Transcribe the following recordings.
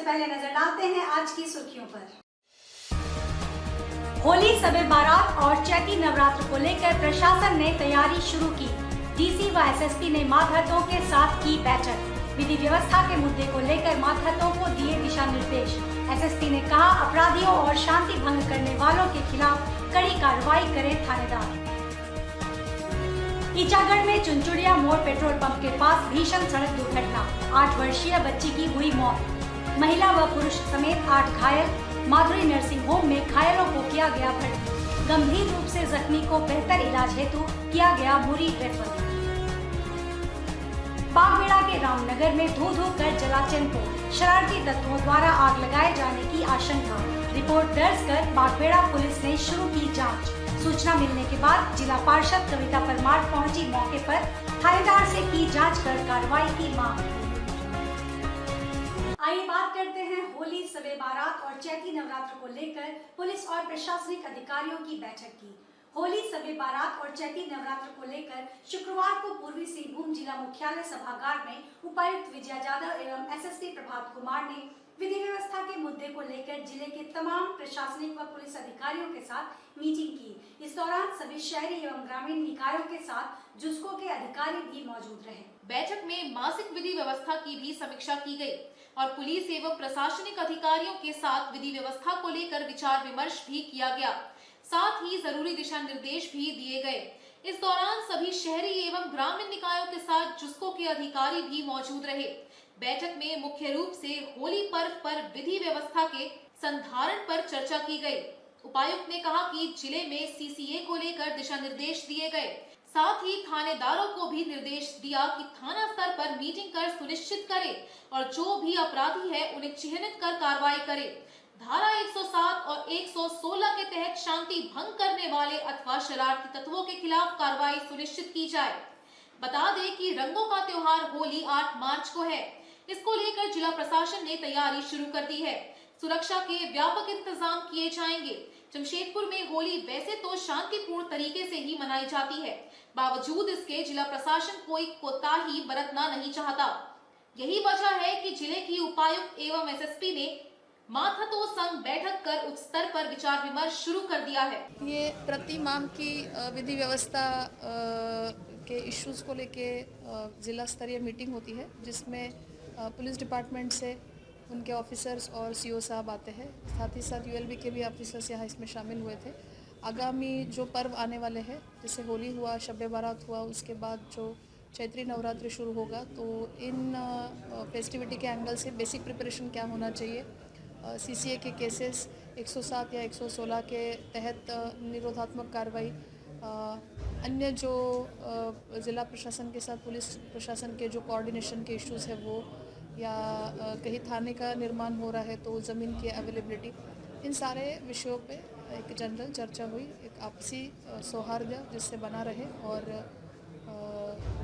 सबसे पहले नजर डालते हैं आज की सुर्खियों पर। होली सबे बारात और चैती नवरात्र को लेकर प्रशासन ने तैयारी शुरू की। डीसी व एसएसपी ने मातहतों के साथ की बैठक। विधि व्यवस्था के मुद्दे को लेकर मातहतों को दिए दिशा निर्देश। एसएसपी ने कहा, अपराधियों और शांति भंग करने वालों के खिलाफ कड़ी कार्रवाई करें थानेदार। ईचागढ़ में चुनचुड़िया मोड़ पेट्रोल पंप के पास भीषण सड़क दुर्घटना, 8 वर्षीय बच्ची की हुई मौत। महिला व पुरुष समेत 8 घायल। माधुरी नर्सिंग होम में घायलों को किया गया भर्ती। गंभीर रूप से जख्मी को बेहतर इलाज हेतु किया गया मुरी रेफर। बागबेड़ा के रामनगर में धू कर जला चेंपो, शरारती तत्वों द्वारा आग लगाए जाने की आशंका। रिपोर्ट दर्ज कर बागबेड़ा पुलिस ने शुरू की जांच। सूचना मिलने के बाद जिला पार्षद कविता परमार पहुंची मौके पर, थानेदार से की जांच कर कार्रवाई की मांग। आइए बात करते हैं होली सबे बारात और चैती नवरात्र को लेकर पुलिस और प्रशासनिक अधिकारियों की बैठक की। होली सबे बारात और चैती नवरात्र को लेकर शुक्रवार को पूर्वी सिंहभूम जिला मुख्यालय सभागार में उपायुक्त विजया यादव एवं एसएसपी प्रभात कुमार ने विधि व्यवस्था के मुद्दे को लेकर जिले के तमाम प्रशासनिक व पुलिस अधिकारियों के साथ मीटिंग की। इस दौरान सभी शहरी एवं ग्रामीण निकायों के साथ जुस्को के अधिकारी भी मौजूद रहे। बैठक में मासिक विधि व्यवस्था की भी समीक्षा की गई और पुलिस एवं प्रशासनिक अधिकारियों के साथ विधि व्यवस्था को लेकर विचार विमर्श भी किया गया। साथ ही जरूरी दिशा निर्देश भी दिए गए। इस दौरान सभी शहरी एवं ग्रामीण निकायों के साथ जुस्को के अधिकारी भी मौजूद रहे। बैठक में मुख्य रूप से होली पर्व पर विधि व्यवस्था के संधारण पर चर्चा की गई। उपायुक्त ने कहा कि जिले में सीसीए को लेकर दिशा निर्देश दिए गए। साथ ही थानेदारों को भी निर्देश दिया कि थाना स्तर पर मीटिंग कर सुनिश्चित करें और जो भी अपराधी है उन्हें चिन्हित कर कार्रवाई करें। धारा 107 और 116 के तहत शांति भंग करने वाले अथवा शरारती तत्वों के खिलाफ कार्रवाई सुनिश्चित की जाए। बता दें कि रंगों का त्योहार होली 8 मार्च को है। इसको लेकर जिला प्रशासन ने तैयारी शुरू कर दी है। सुरक्षा के व्यापक इंतजाम किए जाएंगे। जमशेदपुर में होली वैसे तो शांतिपूर्ण तरीके से ही मनाई जाती है, बावजूद इसके जिला प्रशासन कोई कोताही बरतना नहीं चाहता। यही वजह है कि जिले की उपायुक्त एवं एसएसपी ने मातहतों संग बैठक कर उच्च स्तर पर विचार विमर्श शुरू कर दिया है। ये प्रति माह की विधि व्यवस्था के इश्यूज को लेके जिला स्तरीय मीटिंग होती है, जिसमें पुलिस डिपार्टमेंट से उनके ऑफिसर्स और सीओ साहब आते हैं। साथ ही साथ यूएलबी के भी ऑफिसर्स यहाँ इसमें शामिल हुए थे। आगामी जो पर्व आने वाले हैं, जैसे होली हुआ, शब बारात हुआ, उसके बाद जो चैत्री नवरात्र शुरू होगा, तो इन फेस्टिविटी के एंगल से बेसिक प्रिपरेशन क्या होना चाहिए, सीसीए के केसेस 107 या 116 के तहत निरोधात्मक कार्रवाई, अन्य जो ज़िला प्रशासन के साथ पुलिस प्रशासन के जो कोऑर्डिनेशन के इश्यूज़ है वो, या कहीं थाने का निर्माण हो रहा है तो ज़मीन की अवेलेबिलिटी, इन सारे विषयों पे एक जनरल चर्चा हुई। एक आपसी सौहार्द जिससे बना रहे और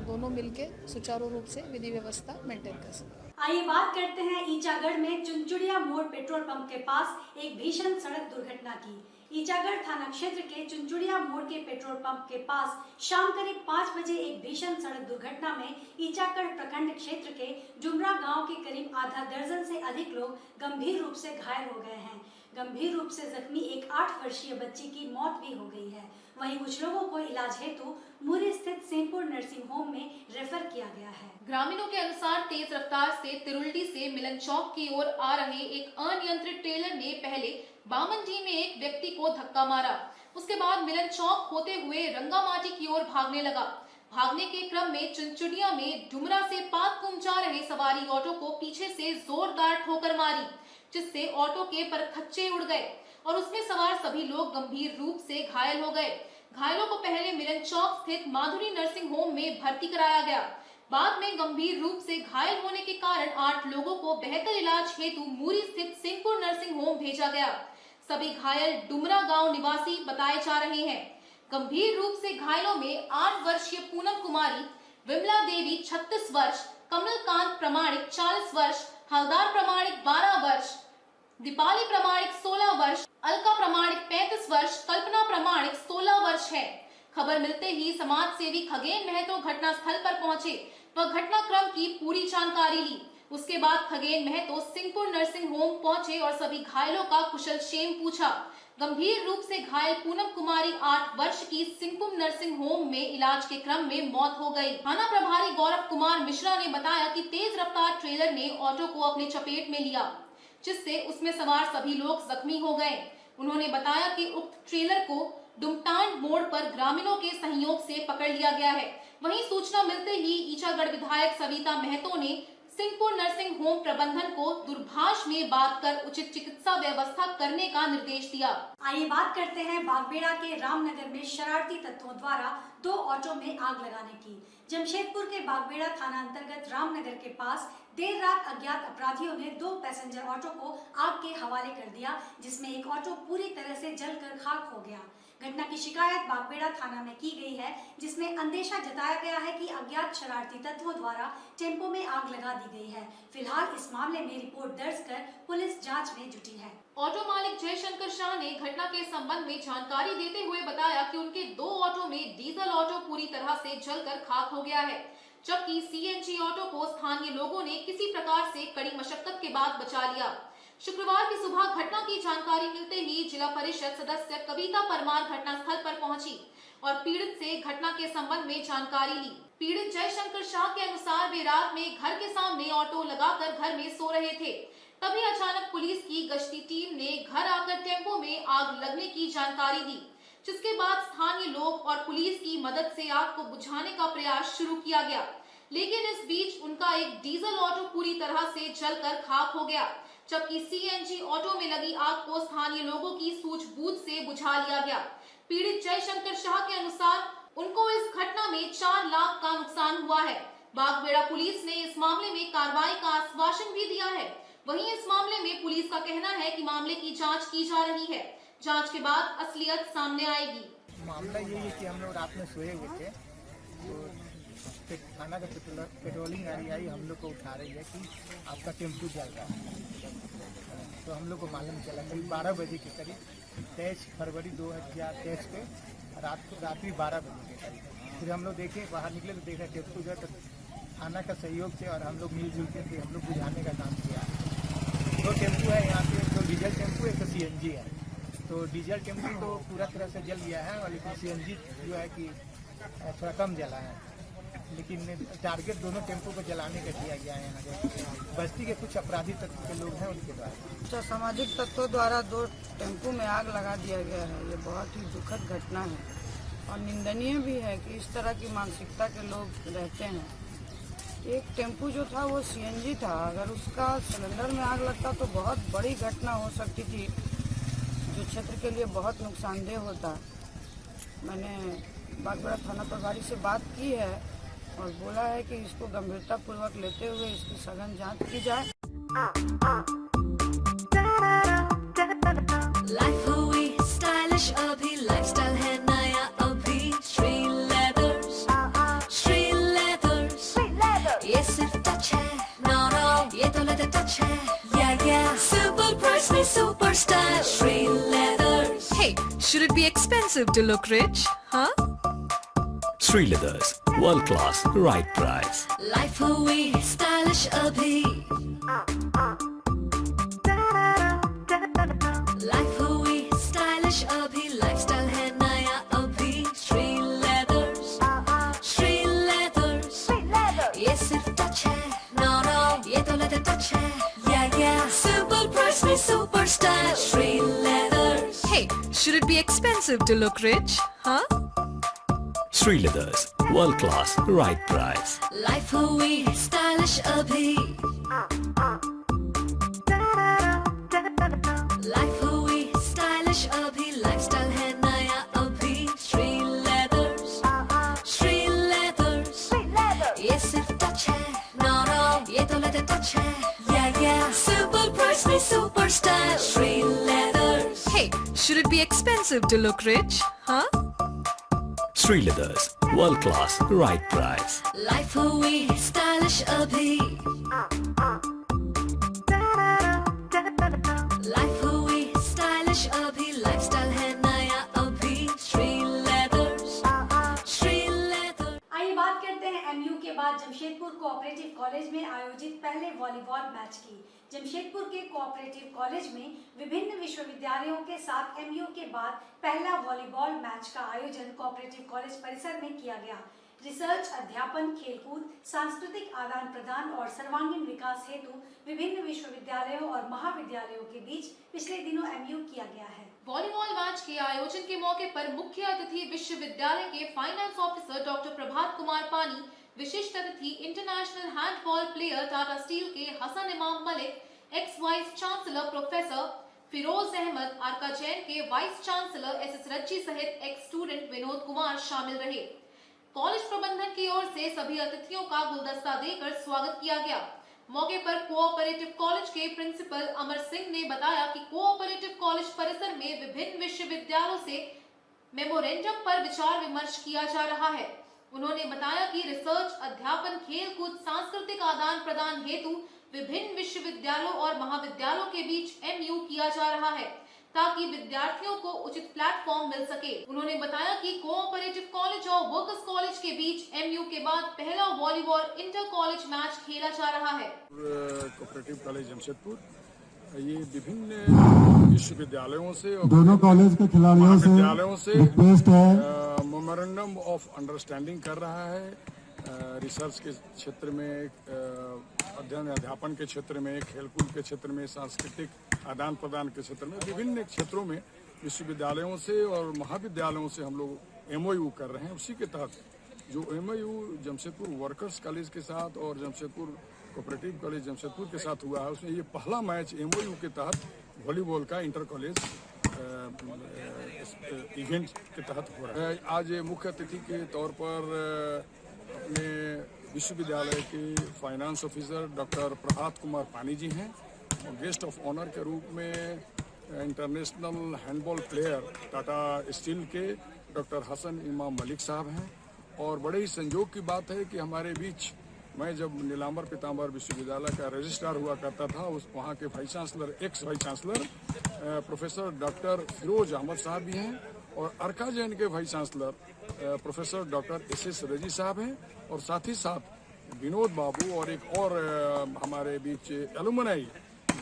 दोनों मिलके सुचारू रूप से विधि व्यवस्था मेंटेन कर सकें। आइए बात करते हैं ईचागढ़ में चुनचुड़िया मोड़ पेट्रोल पंप के पास एक भीषण सड़क दुर्घटना की। ईचागढ़ थाना क्षेत्र के चुनचुड़िया मोड़ के पेट्रोल पंप के पास शाम करीब 5 बजे एक भीषण सड़क दुर्घटना में ईचागढ़ प्रखंड क्षेत्र के डुमरा गांव के करीब आधा दर्जन से अधिक लोग गंभीर रूप से घायल हो गए हैं। गंभीर रूप से जख्मी एक 8 वर्षीय बच्ची की मौत भी हो गई है। वहीं कुछ लोगों को इलाज हेतु मुरी स्थित सेनपुर नर्सिंग होम में रेफर किया गया है। ग्रामीणों के अनुसार तेज रफ्तार से तिरुल्डी से मिलन चौक की ओर आ रहे एक अनियंत्रित ट्रेलर ने पहले बामनडी में एक व्यक्ति को धक्का मारा। उसके बाद मिलन चौक होते हुए रंगामाटी की ओर भागने लगा। भागने के क्रम में चुनचुड़िया में डुमरा से पातकुम जा रहे सवारी ऑटो को पीछे से जोरदार ठोकर मारी, जिससे ऑटो के परखच्चे उड़ गए और उसमें सवार सभी लोग गंभीर रूप से घायल हो गए। घायलों को पहले मिलन चौक स्थित माधुरी नर्सिंग होम में भर्ती कराया गया। बाद में गंभीर रूप से घायल होने के कारण 8 लोगों को बेहतर इलाज हेतु मूरी स्थित सिंहपुर नर्सिंग होम भेजा गया। सभी घायल डुमरा गांव निवासी बताए जा रहे हैं। गंभीर रूप से घायलों में 8 वर्षीय पूनम कुमारी, विमला देवी 36 वर्ष, कमलकांत प्रमाणिक 40 वर्ष, हलदार प्रमाणिक 12 वर्ष, दीपाली प्रमाणिक 16 वर्ष, अलका प्रमाणिक 35 वर्ष, कल्पना प्रमाणिक 16 वर्ष है। खबर मिलते ही समाज सेवी खगेन महतो घटनास्थल पर पहुंचे व घटनाक्रम की पूरी जानकारी ली। उसके बाद खगेन महतो सिंहपुर नर्सिंग होम पहुंचे और सभी घायलों का कुशल क्षेम पूछा। गंभीर रूप से घायल पूनम कुमारी 8 वर्ष की सिंहपुर नर्सिंग होम में इलाज के क्रम में मौत हो गई। थाना प्रभारी गौरव कुमार मिश्रा ने बताया कि तेज रफ्तार ट्रेलर ने ऑटो को अपने चपेट में लिया, जिससे उसमें सवार सभी लोग जख्मी हो गए। उन्होंने बताया कि उक्त ट्रेलर को डुमटान मोड़ पर ग्रामीणों के सहयोग से पकड़ लिया गया है। वहीं सूचना मिलते ही ईचागढ़ विधायक सविता महतो ने सिंहपुर नर्सिंग होम प्रबंधन को दूरभाष में बात कर उचित चिकित्सा व्यवस्था करने का निर्देश दिया। आइए बात करते हैं बागबेड़ा के रामनगर में शरारती तत्वों द्वारा 2 ऑटो में आग लगाने की। जमशेदपुर के बागबेड़ा थाना अंतर्गत रामनगर के पास देर रात अज्ञात अपराधियों ने 2 पैसेंजर ऑटो को आग के हवाले कर दिया, जिसमें एक ऑटो पूरी तरह से जलकर खाक हो गया। घटना की शिकायत बागबेड़ा थाना में की गई है, जिसमें अंदेशा जताया गया है कि अज्ञात शरारती तत्वों द्वारा टेम्पो में आग लगा दी गई है। फिलहाल इस मामले में रिपोर्ट दर्ज कर पुलिस जांच में जुटी है। ऑटो मालिक जयशंकर शाह ने घटना के संबंध में जानकारी देते हुए बताया कि उनके 2 ऑटो में डीजल ऑटो पूरी तरह से जलकर खाक हो गया है, जबकि सीएनजी ऑटो को स्थानीय लोगों ने किसी प्रकार से कड़ी मशक्कत के बाद बचा लिया। शुक्रवार की सुबह घटना की जानकारी मिलते ही जिला परिषद सदस्य कविता परमार घटनास्थल पर पहुंची और पीड़ित से घटना के संबंध में जानकारी ली। पीड़ित जयशंकर शाह के अनुसार वे रात में घर के सामने ऑटो लगाकर घर में सो रहे थे, तभी अचानक पुलिस की गश्ती टीम ने घर आकर टेम्पो में आग लगने की जानकारी दी, जिसके बाद स्थानीय लोग और पुलिस की मदद से आग को बुझाने का प्रयास शुरू किया गया, लेकिन इस बीच उनका एक डीजल ऑटो पूरी तरह से जलकर खाक हो गया, जबकि सीएनजी ऑटो में लगी आग को स्थानीय लोगों की सूझबूझ से बुझा लिया गया। पीड़ित जयशंकर शाह के अनुसार उनको इस घटना में 4 लाख का नुकसान हुआ है। बागबेड़ा पुलिस ने इस मामले में कार्रवाई का आश्वासन भी दिया है। वहीं इस मामले में पुलिस का कहना है कि मामले की जांच की जा रही है। जांच के बाद असलियत सामने आएगी। मामला ये है कि हम लोग रात में सोए हुए थे, तो थाना का पेट्रोलिंग गाड़ी आई, हम लोग को उठा रही है कि आपका टेम्पो जल रहा है। तो हम लोग को मालूम चला करीब 12 बजे के करीब 23 फरवरी 2023 के रात्रि 12 बजे के करीब। फिर हम लोग देखे, बाहर निकले तो देखा टेम्पो जो है थाना का सहयोग से और हम लोग मिलजुल के फिर हम लोग बुझाने का काम किया। 2 टेम्पो है यहाँ पे, 2 डीजल टेम्पो, एक सीएनजी है। तो डीजल टेम्पो तो पूरा तरह से जल गया है और लेकिन सीएनजी जो है कि थोड़ा कम जला है, लेकिन टारगेट दोनों टेम्पो को जलाने का किया गया है। यहाँ बस्ती के कुछ अपराधी तत्व के लोग हैं, उनके द्वारा सामाजिक तत्वों द्वारा 2 टेम्पो में आग लगा दिया गया है। ये बहुत ही दुखद घटना है और निंदनीय भी है कि इस तरह की मानसिकता के लोग रहते हैं। एक टेम्पो जो था वो सीएनजी था, अगर उसका सिलेंडर में आग लगता तो बहुत बड़ी घटना हो सकती थी, जो क्षेत्र के लिए बहुत नुकसानदेह होता। मैंने बागबेड़ा थाना प्रभारी से बात की है और बोला है कि इसको गंभीरता पूर्वक लेते हुए इसकी सघन जांच की जाए। लाइफ हुई स्टाइलिश अभी, लाइफस्टाइल है नया अभी। श्री लेदर्स, श्री लेदर्स, ये सिर्फ टच है, नो नो ये तो लेदर टच है, या सुपर प्राइस में super style. Shri leathers. Hey, should it be expensive to look rich, huh? Sri Leathers, world class, right price. Life हुई स्टाइलिश अभी, लाइफ हुई स्टाइलिश अभी, लाइफस्टाइल है नया अभी। श्री लेदर्स, श्री लेदर्स, ये सिर्फ टच है, नो नो ये तो लेदर टच है, या सुपर प्राइस में super style. Shri leathers. Hey, should it be expensive to look rich, huh? Sri Leathers, world class, right price. Life हुई स्टाइलिश अभी, लाइफ हुई स्टाइलिश अभी, लाइफस्टाइल है नया अभी। श्री लेदर्स, श्री लेदर्स, ये सिर्फ टच है, नो नो ये तो लेदर टच है, या सुपर प्राइस में super style. Shri leathers. Hey, should it be expensive to look rich, huh? Sri Leathers, world class, right price. Life हुई स्टाइलिश अभी, लाइफ हुई स्टाइलिश अभी, लाइफस्टाइल है नया अभी। Shri leathers, Shri leathers. आइए बात करते हैं एमयू के बाद जमशेदपुर को कोऑपरेटिव कॉलेज में आयोजित पहले वॉलीबॉल मैच की। जमशेदपुर के कोऑपरेटिव कॉलेज में विभिन्न विश्वविद्यालयों के साथ एमयू के बाद पहला वॉलीबॉल मैच का आयोजन कोऑपरेटिव कॉलेज परिसर में किया गया। रिसर्च, अध्यापन, खेलकूद, सांस्कृतिक आदान प्रदान और सर्वांगीण विकास हेतु विभिन्न विश्वविद्यालयों और महाविद्यालयों के बीच पिछले दिनों एमयू किया गया है। वॉलीबॉल मैच के आयोजन के मौके पर मुख्य अतिथि विश्वविद्यालय के finance officer doctor Prabhat Kumar Pani, विशिष्ट अतिथि international handball player Tata steel के Hasan Imam Malik, ex vice chancellor professor Firoz Ahmad, Arka Jain के वाइस चांसलर एसएस रज्जी सहित एक्स स्टूडेंट विनोद कुमार शामिल रहे। कॉलेज प्रबंधन की ओर से सभी अतिथियों का गुलदस्ता देकर स्वागत किया गया। मौके पर कोऑपरेटिव कॉलेज के प्रिंसिपल अमर सिंह ने बताया कि कोऑपरेटिव कॉलेज परिसर में विभिन्न विश्वविद्यालयों से मेमोरेंडम पर विचार विमर्श किया जा रहा है। उन्होंने बताया कि रिसर्च, अध्यापन, खेलकूद, सांस्कृतिक आदान प्रदान हेतु विभिन्न विश्वविद्यालयों और महाविद्यालयों के बीच एमयू किया जा रहा है ताकि विद्यार्थियों को उचित प्लेटफॉर्म मिल सके। उन्होंने बताया कि कोऑपरेटिव कॉलेज और वर्कर्स कॉलेज के बीच एमयू के बाद पहला वॉलीबॉल इंटर कॉलेज मैच खेला जा रहा है। कोऑपरेटिव कॉलेज जमशेदपुर ये विभिन्न विश्वविद्यालयों से और दोनों कॉलेज के खिलाड़ियों से रिक्वेस्ट है मेमोरेंडम ऑफ अंडरस्टैंडिंग कर रहा है। रिसर्च के क्षेत्र में, अध्ययन अध्यापन के क्षेत्र में, खेलकूद के क्षेत्र में, सांस्कृतिक आदान प्रदान के क्षेत्र में, विभिन्न क्षेत्रों में विश्वविद्यालयों से और महाविद्यालयों से हम लोग एमओयू कर रहे हैं। उसी के तहत जो एमओयू जमशेदपुर वर्कर्स कॉलेज के साथ और जमशेदपुर कोऑपरेटिव कॉलेज जमशेदपुर के साथ हुआ है, उसमें ये पहला मैच एमओयू के तहत वॉलीबॉल का इंटर कॉलेज इवेंट के तहत हो रहा है। आज मुख्य अतिथि के तौर पर अपने विश्वविद्यालय के finance officer doctor Prabhat Kumar पानी जी हैं और गेस्ट ऑफ ऑनर के रूप में international handball player Tata steel के डॉक्टर हसन इमाम मलिक साहब हैं। और बड़े ही संयोग की बात है कि हमारे बीच, मैं जब नीलांबर पीतांबर विश्वविद्यालय का रजिस्ट्रार हुआ करता था, उस वहाँ के vice chancellor, ex vice chancellor professor doctor Firoz Ahmad साहब भी हैं और अर्का जैन के vice chancellor professor doctor S S Razi साहब हैं और साथ ही साथ विनोद बाबू और एक और हमारे बीच एलुमनाई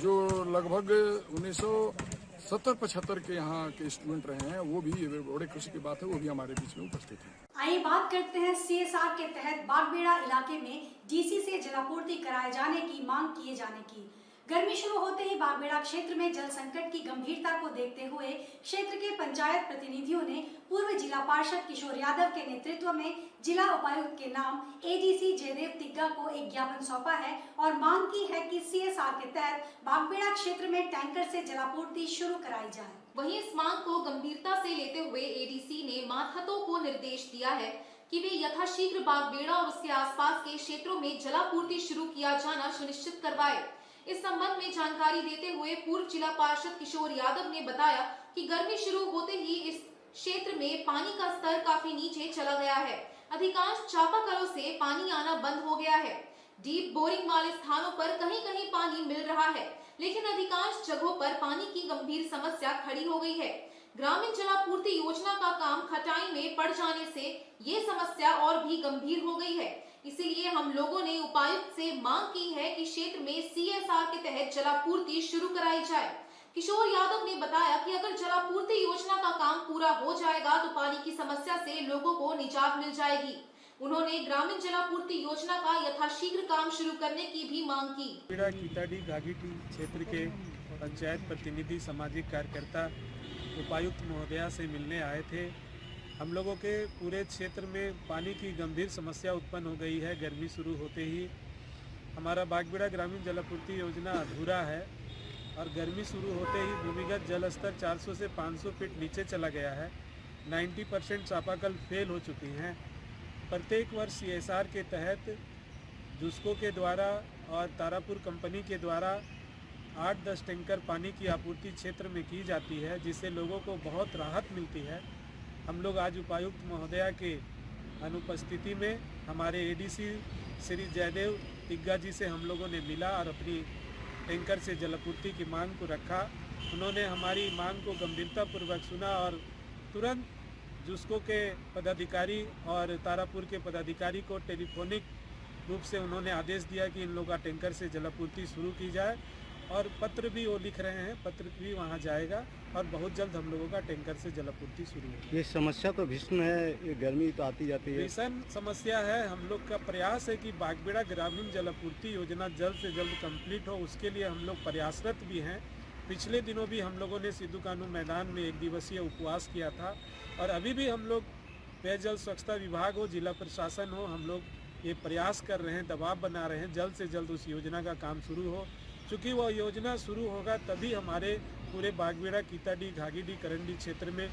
जो लगभग 1970-75 के यहाँ के स्टूडेंट रहे हैं, वो भी बड़े खुशी की बात है, वो भी हमारे बीच में उपस्थित हैं। आइए बात करते हैं सीएसआर के तहत बागबेड़ा इलाके में डीसी से जलापूर्ति कराए जाने की मांग किए जाने की। गर्मी शुरू होते ही बागबेड़ा क्षेत्र में जल संकट की गंभीरता को देखते हुए क्षेत्र के पंचायत प्रतिनिधियों ने पूर्व जिला पार्षद किशोर यादव के नेतृत्व में जिला उपायुक्त के नाम एडीसी जयदेव तिग्गा को एक ज्ञापन सौंपा है और मांग की है कि सीएसआर के तहत बागबेड़ा क्षेत्र में टैंकर से जलापूर्ति शुरू कराई जाए। वहीं इस मांग को गंभीरता से लेते हुए एडीसी ने मातहतों को निर्देश दिया है कि वे यथाशीघ्र बागबेड़ा और उसके आसपास के क्षेत्रों में जलापूर्ति शुरू किया जाना सुनिश्चित करवाए। इस संबंध में जानकारी देते हुए पूर्व जिला पार्षद किशोर यादव ने बताया कि गर्मी शुरू होते ही इस क्षेत्र में पानी का स्तर काफी नीचे चला गया है। अधिकांश चापाकलों से पानी आना बंद हो गया है। डीप बोरिंग वाले स्थानों पर कहीं कहीं पानी मिल रहा है, लेकिन अधिकांश जगहों पर पानी की गंभीर समस्या खड़ी हो गई है। ग्रामीण जलापूर्ति योजना का काम खटाई में पड़ जाने से ये समस्या और भी गंभीर हो गई है। इसीलिए हम लोगों ने उपायुक्त से मांग की है कि क्षेत्र में सीएसआर के तहत जलापूर्ति शुरू कराई जाए। किशोर यादव ने बताया कि अगर जलापूर्ति योजना का काम पूरा हो जाएगा तो पानी की समस्या से लोगों को निजात मिल जाएगी। उन्होंने ग्रामीण जलापूर्ति योजना का यथाशीघ्र काम शुरू करने की भी मांग की। कीताडी घाघीटी क्षेत्र के पंचायत प्रतिनिधि, सामाजिक कार्यकर्ता उपायुक्त महोदया से मिलने आए थे। हम लोगों के पूरे क्षेत्र में पानी की गंभीर समस्या उत्पन्न हो गई है। गर्मी शुरू होते ही हमारा बागबेड़ा ग्रामीण जलापूर्ति योजना अधूरा है और गर्मी शुरू होते ही भूमिगत जल स्तर 400 से 500 फीट नीचे चला गया है। 90% चापाकल फेल हो चुकी हैं। प्रत्येक वर्ष सीएसआर के तहत जुस्को के द्वारा और तारापुर कंपनी के द्वारा 8-10 टैंकर पानी की आपूर्ति क्षेत्र में की जाती है, जिससे लोगों को बहुत राहत मिलती है। हम लोग आज उपायुक्त महोदया के अनुपस्थिति में हमारे एडीसी श्री जयदेव तिग्गा जी से हम लोगों ने मिला और अपनी टैंकर से जलापूर्ति की मांग को रखा। उन्होंने हमारी मांग को गंभीरतापूर्वक सुना और तुरंत जुस्को के पदाधिकारी और तारापुर के पदाधिकारी को टेलीफोनिक रूप से उन्होंने आदेश दिया कि इन लोगों का टैंकर से जलापूर्ति शुरू की जाए और पत्र भी वो लिख रहे हैं, पत्र भी वहाँ जाएगा और बहुत जल्द हम लोगों का टैंकर से जलापूर्ति शुरू होगी। ये समस्या तो भीषण है, ये गर्मी तो आती जाती है, भीषण समस्या है। हम लोग का प्रयास है कि बागबेड़ा ग्रामीण जलापूर्ति योजना जल्द से जल्द कंप्लीट हो, उसके लिए हम लोग प्रयासरत भी हैं। पिछले दिनों भी हम लोगों ने सिद्धू कानू मैदान में 1 दिवसीय उपवास किया था और अभी भी हम लोग पेयजल स्वच्छता विभाग हो, जिला प्रशासन हो, हम लोग ये प्रयास कर रहे हैं, दबाव बना रहे हैं जल्द से जल्द उस योजना का काम शुरू हो। चूँकि वह योजना शुरू होगा तभी हमारे पूरे बागबेड़ा, कीताडी, घागीडी, करंडी क्षेत्र में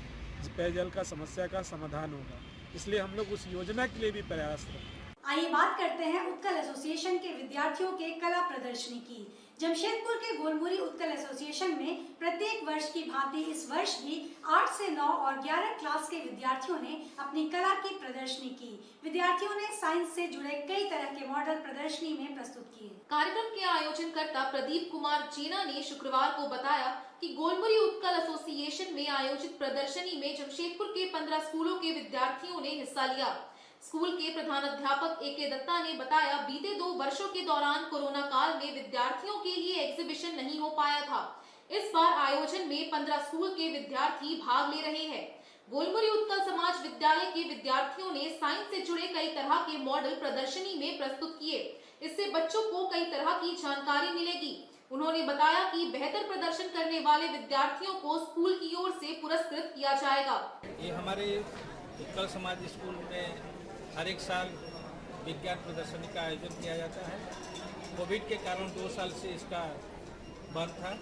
पेयजल का समस्या का समाधान होगा। इसलिए हम लोग उस योजना के लिए भी प्रयासरत हैं। आइए बात करते हैं उत्कल एसोसिएशन के विद्यार्थियों के कला प्रदर्शनी की। जमशेदपुर के गोलमुरी उत्कल एसोसिएशन में प्रत्येक वर्ष की भांति इस वर्ष भी 8 से 9 और 11 क्लास के विद्यार्थियों ने अपनी कला की प्रदर्शनी की। विद्यार्थियों ने साइंस से जुड़े कई तरह के मॉडल प्रदर्शनी में प्रस्तुत किए। कार्यक्रम के आयोजनकर्ता प्रदीप कुमार जेना ने शुक्रवार को बताया कि गोलमुरी उत्कल एसोसिएशन में आयोजित प्रदर्शनी में जमशेदपुर के 15 स्कूलों के विद्यार्थियों ने हिस्सा लिया। स्कूल के प्रधानाध्यापक ए.के. दत्ता ने बताया, बीते 2 वर्षों के दौरान कोरोना काल में विद्यार्थियों के लिए एग्जीबिशन नहीं हो पाया था। इस बार आयोजन में 15 स्कूल के विद्यार्थी भाग ले रहे हैं। गोलमुरी उत्कल समाज विद्यालय के विद्यार्थियों ने साइंस से जुड़े कई तरह के मॉडल प्रदर्शनी में प्रस्तुत किए। इससे बच्चों को कई तरह की जानकारी मिलेगी। उन्होंने बताया कि बेहतर प्रदर्शन करने वाले विद्यार्थियों को स्कूल की ओर से पुरस्कृत किया जाएगा। ये हमारे उत्कल समाज स्कूल में हर एक साल विज्ञान प्रदर्शनी का आयोजन किया जाता है। कोविड के कारण 2 साल से इसका बंद था।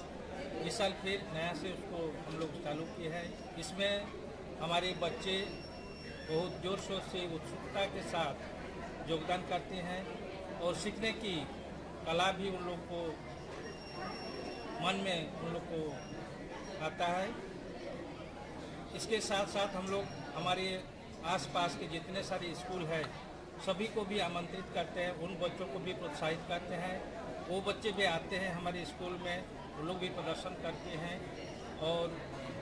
इस साल फिर नया से उसको हम लोग चालू किए हैं। इसमें हमारे बच्चे बहुत जोर शोर से उत्सुकता के साथ योगदान करते हैं और सीखने की कला भी उन लोग को मन में उन लोग को आता है। इसके साथ साथ हम लोग हमारे आसपास के जितने सारे स्कूल हैं सभी को भी आमंत्रित करते हैं, उन बच्चों को भी प्रोत्साहित करते हैं। वो बच्चे भी आते हैं हमारे स्कूल में, वो लोग भी प्रदर्शन करते हैं और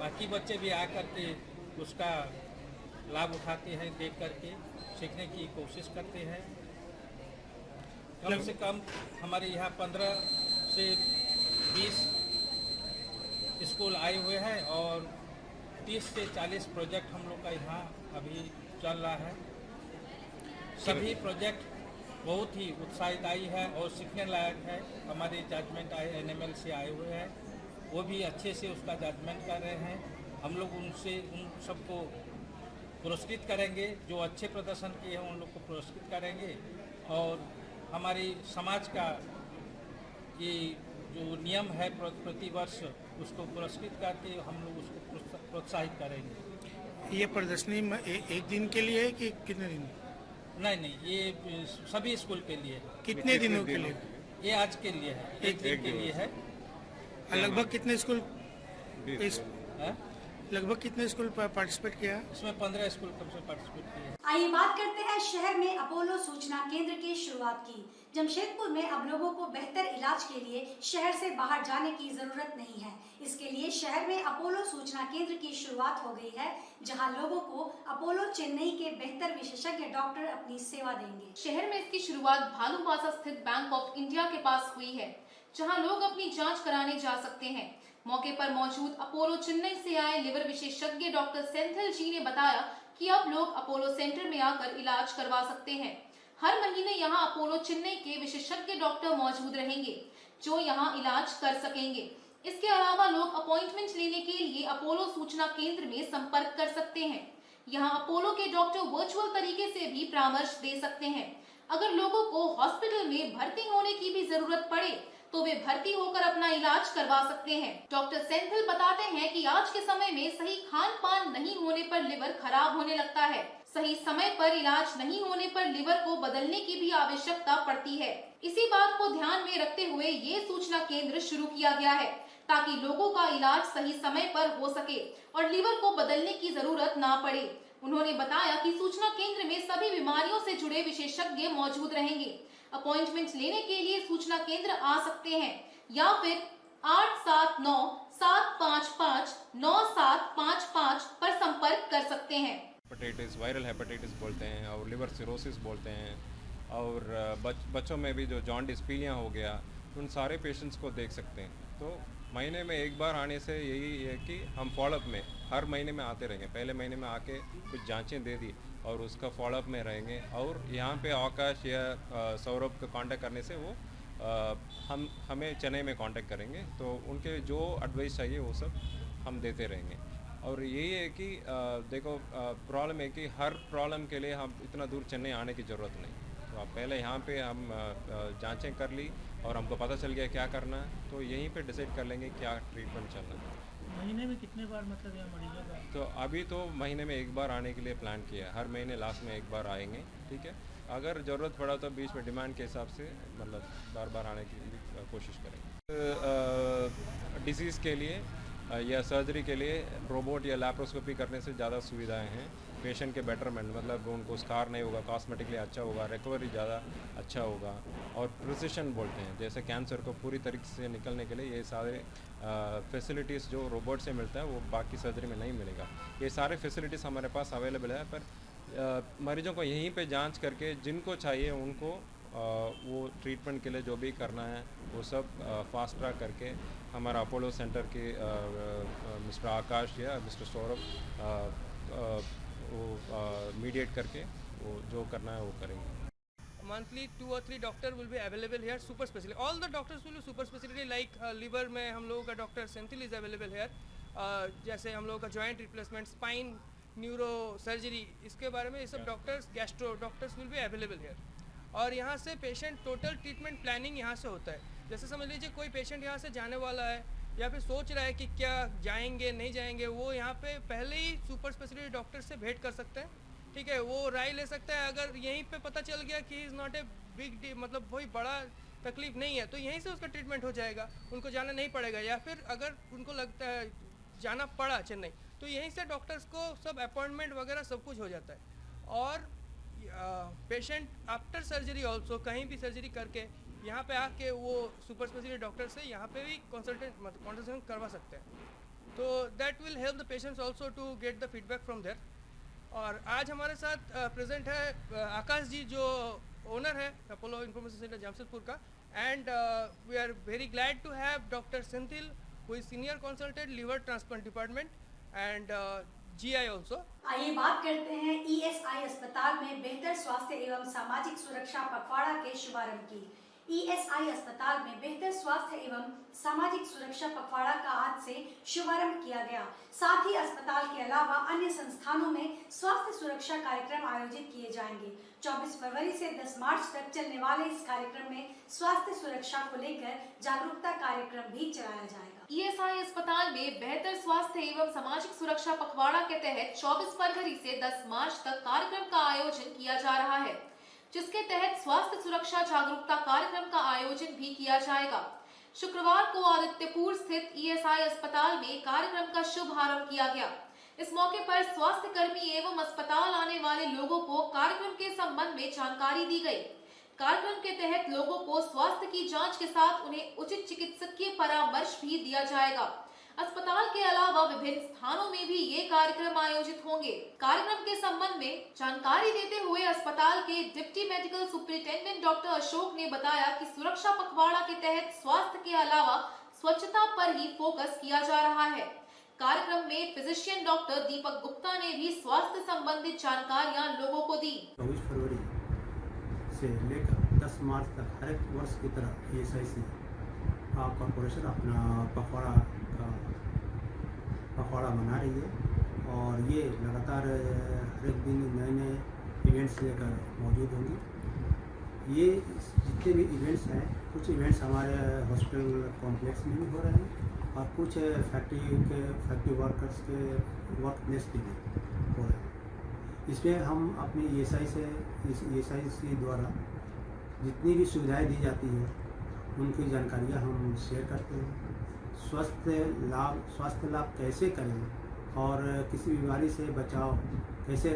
बाकी बच्चे भी आकर के उसका लाभ उठाते हैं, देख करके सीखने की कोशिश करते हैं। कम से कम हमारे यहाँ 15 से 20 स्कूल आए हुए हैं और 30 से 40 प्रोजेक्ट हम लोग का यहाँ अभी चल रहा है। सभी प्रोजेक्ट बहुत ही उत्साहदायी है और सीखने लायक है। हमारे जजमेंट एनएमएल से आए हुए हैं, वो भी अच्छे से उसका जजमेंट कर रहे हैं। हम लोग उनसे उन सबको पुरस्कृत करेंगे, जो अच्छे प्रदर्शन किए हैं उन लोग को पुरस्कृत करेंगे और हमारी समाज का ये जो नियम है प्रतिवर्ष उसको पुरस्कृत करके हम लोग उसको प्रोत्साहित करेंगे। ये प्रदर्शनी में एक दिन के लिए है कि कितने दिन? नहीं, ये सभी स्कूल के लिए। कितने दिनों के लिए? ये आज के लिए है, एक दिन के लिए है। लगभग कितने स्कूल लगभग कितने स्कूल पार्टिसिपेट किया? इसमें 15 स्कूल कम से पार्टिसिपेट किए। आइए बात करते हैं शहर में अपोलो सूचना केंद्र की शुरुआत की। जमशेदपुर में अब लोगों को बेहतर इलाज के लिए शहर से बाहर जाने की जरूरत नहीं है। इसके लिए शहर में अपोलो सूचना केंद्र की शुरुआत हो गई है, जहां लोगों को अपोलो चेन्नई के बेहतर विशेषज्ञ डॉक्टर अपनी सेवा देंगे। शहर में इसकी शुरुआत भालूपासा स्थित बैंक ऑफ इंडिया के पास हुई है, जहां लोग अपनी जांच कराने जा सकते हैं। मौके पर मौजूद अपोलो चेन्नई से आए लिवर विशेषज्ञ डॉक्टर सेंथिल जी ने बताया कि अब लोग अपोलो सेंटर में आकर इलाज करवा सकते हैं। हर महीने यहां अपोलो चेन्नई के विशेषज्ञ डॉक्टर मौजूद रहेंगे, जो यहां इलाज कर सकेंगे। इसके अलावा लोग अपॉइंटमेंट लेने के लिए अपोलो सूचना केंद्र में संपर्क कर सकते हैं। यहां अपोलो के डॉक्टर वर्चुअल तरीके से भी परामर्श दे सकते हैं। अगर लोगों को हॉस्पिटल में भर्ती होने की भी जरूरत पड़े तो वे भर्ती होकर अपना इलाज करवा सकते हैं। डॉक्टर सेंथिल बताते हैं कि आज के समय में सही खान पान नहीं होने पर लिवर खराब होने लगता है। सही समय पर इलाज नहीं होने पर लिवर को बदलने की भी आवश्यकता पड़ती है। इसी बात को ध्यान में रखते हुए ये सूचना केंद्र शुरू किया गया है, ताकि लोगों का इलाज सही समय पर हो सके और लिवर को बदलने की जरूरत ना पड़े। उन्होंने बताया कि सूचना केंद्र में सभी बीमारियों से जुड़े विशेषज्ञ मौजूद रहेंगे। अपॉइंटमेंट लेने के लिए सूचना केंद्र आ सकते हैं या फिर 879-755-9755 पर संपर्क कर सकते हैं। हेपेटाइटिस, वायरल हेपेटाइटिस बोलते हैं और लिवर सिरोसिस बोलते हैं, और बच्चों में भी जो जॉन्डिस पीलिया हो गया, उन सारे पेशेंट्स को देख सकते हैं। तो महीने में एक बार आने से यही है कि हम फॉलोअप में हर महीने में आते रहेंगे। पहले महीने में आके कुछ जांचें दे दी और उसका फॉलोअप में रहेंगे। और यहाँ पे आकाश या सौरभ का कांटेक्ट करने से वो हमें चेन्नई में कांटेक्ट करेंगे, तो उनके जो एडवाइस चाहिए वो सब हम देते रहेंगे। और यही है कि देखो प्रॉब्लम है कि हर प्रॉब्लम के लिए हम इतना दूर चेन्नई आने की ज़रूरत नहीं। तो अब पहले यहाँ पे हम जांचें कर ली और हमको पता चल गया क्या करना है, तो यहीं पे डिसाइड कर लेंगे क्या ट्रीटमेंट चलना है। महीने में कितने बार मतलब यहाँ मरीजों का? तो अभी तो महीने में एक बार आने के लिए प्लान किया है, हर महीने लास्ट में एक बार आएंगे, ठीक है। अगर ज़रूरत पड़ा तो बीच में डिमांड के हिसाब से मतलब बार बार आने की कोशिश करेंगे। डिसीज़ के लिए या सर्जरी के लिए रोबोट या लैप्रोस्कोपी करने से ज़्यादा सुविधाएं हैं। पेशेंट के बेटरमेंट मतलब उनको स्कार नहीं होगा, कॉस्मेटिकली अच्छा होगा, रिकवरी ज़्यादा अच्छा होगा। और प्रिसिशन बोलते हैं, जैसे कैंसर को पूरी तरीके से निकलने के लिए ये सारे फैसिलिटीज़ जो रोबोट से मिलता है वो बाकी सर्जरी में नहीं मिलेगा। ये सारे फैसिलिटीज़ हमारे पास अवेलेबल है, पर मरीजों को यहीं पे जांच करके जिनको चाहिए उनको वो ट्रीटमेंट के लिए जो भी करना है वो सब फास्ट ट्रैक करके हमारा अपोलो सेंटर के मिस्टर आकाश या मिस्टर सौरभ वो मीडिएट करके वो जो करना है वो करेंगे। Monthly 2 or 3 doctor will be available here, super specialty. All the doctors will be super specialty, like liver में हम लोगों का doctor Senthil is available here. जैसे हम लोगों का joint replacement, spine, neuro surgery, इसके बारे में ये सब doctors, gastro doctors will be available here. और यहाँ से पेशेंट टोटल ट्रीटमेंट प्लानिंग यहाँ से होता है। जैसे समझ लीजिए कोई पेशेंट यहाँ से जाने वाला है या फिर सोच रहा है कि क्या जाएंगे नहीं जाएंगे, वो यहाँ पे पहले ही सुपर स्पेशलिटी डॉक्टर से भेंट कर सकते हैं, ठीक है। वो राय ले सकता है। अगर यहीं पे पता चल गया कि is not a big D, मतलब कोई बड़ा तकलीफ नहीं है, तो यहीं से उसका ट्रीटमेंट हो जाएगा, उनको जाना नहीं पड़ेगा। या फिर अगर उनको लगता है जाना पड़ा चेन्नई, तो यहीं से डॉक्टर्स को सब अपॉइंटमेंट वगैरह सब कुछ हो जाता है। और पेशेंट आफ्टर सर्जरी ऑल्सो कहीं भी सर्जरी करके यहाँ पे आके वो सुपर स्पेशलिटी डॉक्टर से यहाँ पे भी कंसल्टेशन करवा सकते हैं। तो that will help the patients also to get the feedback from there. और आज हमारे साथ प्रेजेंट है आकाश जी, जो ओनर है अपोलो इंफॉर्मेशन सेंटर जमशेदपुर का। And we are very glad to have doctor Senthil, who is senior consultant liver transplant department and GI also. आइए बात करते हैं ESI अस्पताल में बेहतर स्वास्थ्य एवं सामाजिक सुरक्षा पखवाड़ा के शुभारंभ की। ESI अस्पताल में बेहतर स्वास्थ्य एवं सामाजिक सुरक्षा पखवाड़ा का आज से शुभारंभ किया गया। साथ ही अस्पताल के अलावा अन्य संस्थानों में स्वास्थ्य सुरक्षा कार्यक्रम आयोजित किए जाएंगे। 24 फरवरी से 10 मार्च तक चलने वाले इस कार्यक्रम में स्वास्थ्य सुरक्षा को लेकर जागरूकता कार्यक्रम भी चलाया जाएगा। ESI अस्पताल में बेहतर स्वास्थ्य एवं सामाजिक सुरक्षा पखवाड़ा के तहत 24 फरवरी से 10 मार्च तक कार्यक्रम का आयोजन किया जा रहा है, जिसके तहत स्वास्थ्य सुरक्षा जागरूकता कार्यक्रम का आयोजन भी किया जाएगा। शुक्रवार को आदित्यपुर स्थित ESI अस्पताल में कार्यक्रम का शुभारंभ किया गया। इस मौके पर स्वास्थ्य कर्मी एवं अस्पताल आने वाले लोगों को कार्यक्रम के संबंध में जानकारी दी गई। कार्यक्रम के तहत लोगों को स्वास्थ्य की जांच के साथ उन्हें उचित चिकित्सकीय परामर्श भी दिया जाएगा। अस्पताल के अलावा विभिन्न स्थानों में भी ये कार्यक्रम आयोजित होंगे। कार्यक्रम के संबंध में जानकारी देते हुए अस्पताल के deputy medical superintendent doctor Ashok ने बताया कि सुरक्षा पखवाड़ा के तहत स्वास्थ्य के अलावा स्वच्छता पर ही फोकस किया जा रहा है। कार्यक्रम में फिजिशियन डॉक्टर दीपक गुप्ता ने भी स्वास्थ्य संबंधित जानकारियां लोगों को दी। 24 फरवरी से लेकर 10 मार्च तक हर एक वर्ष की तरह ESI कॉर्पोरेशन अपना पखवाड़ा मना रही है और ये लगातार हर एक दिन नए नए इवेंट्स लेकर मौजूद होंगी। ये जितने भी इवेंट्स हैं, कुछ इवेंट्स हमारे हॉस्पिटल कॉम्प्लेक्स में भी हो रहे हैं और कुछ फैक्ट्री वर्कर्स के वर्क प्लेस पे भी हो रहे हैं। इसमें हम अपनी ESI द्वारा जितनी भी सुविधाएं दी जाती हैं उनकी जानकारियां हम शेयर करते हैं। स्वास्थ्य लाभ कैसे करें और किसी बीमारी से बचाव कैसे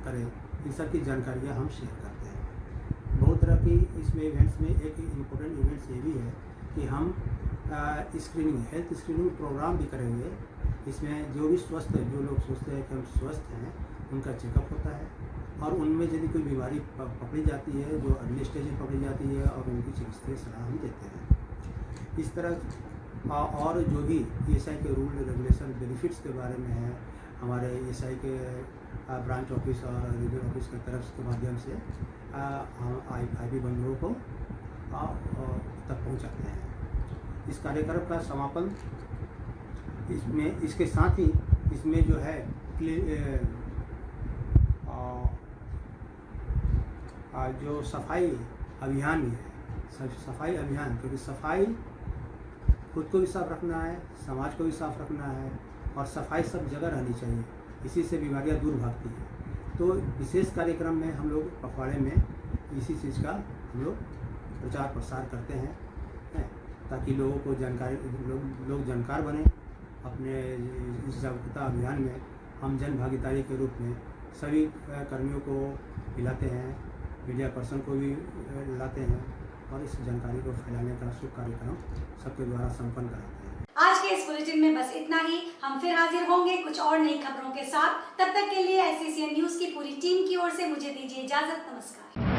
करें, इन सब की जानकारियां हम शेयर करते हैं। बहुत तरह की इसमें इवेंट्स में एक इम्पोर्टेंट इवेंट्स ये भी है कि हम हेल्थ स्क्रीनिंग प्रोग्राम भी करेंगे। इसमें जो भी स्वस्थ है, जो लोग सोचते हैं कि हम स्वस्थ हैं, उनका चेकअप होता है और उनमें यदि कोई बीमारी पकड़ी जाती है जो अर्ली स्टेज में पकड़ी जाती है और उनकी चिकित्सीय सलाह हम देते हैं। इस तरह और जो भी ESI के रूल रेगुलेशन बेनिफिट्स के बारे में है, हमारे ESI के ब्रांच ऑफिस और रीजनल ऑफिस की तरफ के माध्यम से हम IP बंधुओं को तक पहुंचाते हैं। इस कार्यक्रम का समापन इसके साथ ही इसमें जो है जो सफाई अभियान भी है, सफाई अभियान, क्योंकि सफाई खुद को भी साफ रखना है, समाज को भी साफ रखना है और सफाई सब जगह रहनी चाहिए, इसी से बीमारियां दूर भागती हैं। तो विशेष कार्यक्रम में हम लोग पखवाड़े में इसी चीज़ का हम लोग प्रचार प्रसार करते हैं ताकि लोगों को जानकारी लोग जानकार बने। अपने इस जागरूकता अभियान में हम जन भागीदारी के रूप में सभी कर्मियों को मिलाते हैं, मीडिया पर्सन को भी लाते हैं और इस जानकारी को फैलाने का शुभ कार्यक्रम सबके द्वारा संपन्न कराते हैं। आज के इस बुलेटिन में बस इतना ही। हम फिर हाजिर होंगे कुछ और नई खबरों के साथ। तब तक के लिए SCCN न्यूज की पूरी टीम की ओर से मुझे दीजिए इजाजत। नमस्कार।